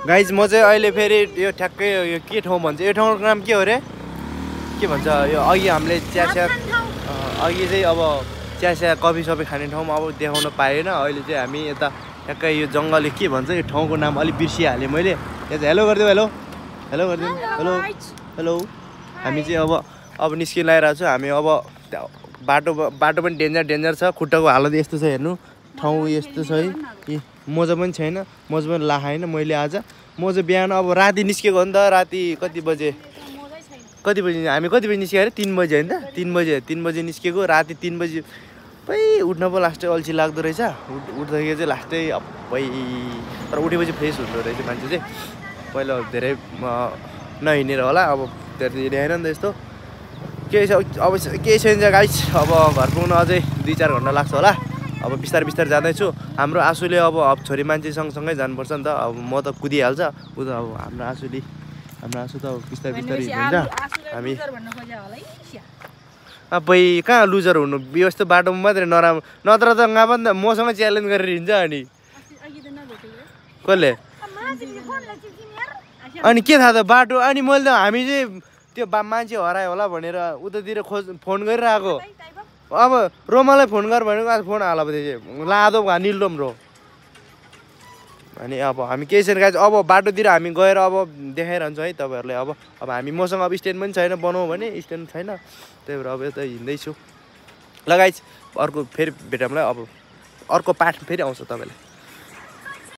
guys म चाहिँ अहिले फेरि यो ठ्याक्कै यो के ठाउँ भन्छ यो ठाउँको नाम के हो रे के भन्छ यो अघि हामीले चिया अघि चाहिँ अब चिया कफी सफी खाने ठाउँमा अब देखाउन पाएन अहिले चाहिँ हामी यता ठ्याक्कै यो जङ्गलले के भन्छ यो ठाउँको नाम अलिक बिर्सिहालेँ मैले यहाँ चाहिँ हेलो गरिदिउँ हेलो हेलो गरिदिउँ हेलो हेलो हामी चाहिँ अब निस्किन लागिरहेको छु हामी अब बाटो पनि डेन्जर छ खुट्टाको हालत यस्तो छ हेर्नु ठाउँ यस्तो छ है मोजा पनि छैन मोजा पनि लाखाएन मैले आज मोजा बिहान अब राति निस्केको हो नि त राति कति बजे हामी कति बजी निस्क्यो अरे 3 बजे होइन त 3 बजे निस्केको राति 3 बजी पै उठ्न पो लास्टै अल्छी लाग्दो रहेछ उठ्दाखेरि चाहिँ लास्टै अबै तर उठेपछि फ्रेस हुँदो रहेछ मान्छे चाहिँ पहिला धेरै नहिँडेर होला अब धेरै ल्याएन नि त यस्तो केही छ अब केही छैन गाइस अब घर पुग्न अझै 2-4 घन्टा लाग्छ होला अब बिस्तारै जाँदैछु हाम्रो आँसुले अब छोरी मान्छे सँगसँगै जानुपर्छ नि त अब म त कुदिहाल्छ उ त अब हाम्रो आँसु त अब बिस्तारै हिँड्छ हामी अबै कहाँ लुजर हुनु यस्तो बाटोमा मात्रै नराम्रो नत्र त यहाँ पनि त मसँग च्यालेन्ज गरेर हिँड्छ अनि कसले अनि के थाहा त बाटो अनि मैले त हामी चाहिँ त्यो मान्छे हरायो होला भनेर उतातिर फोन गरिरहेको अब रोमालाई फोन गर भनेको आज फोन हाल लादो निल्दो रो अनि अब हामी केही छैन गाइस अब बाटोतिर हामी गएर अब देखाइरहन्छौँ है तपाईँहरूलाई अब हामी मसँग अब स्ट्यान्ड पनि छैन बनाऊ भने स्ट्यान्ड छैन त्यही भएर अब यता हिँड्दैछु ल गाइस अर्को फेरि भेटौँला अब अर्को पाठ फेरि आउँछ तपाईँलाई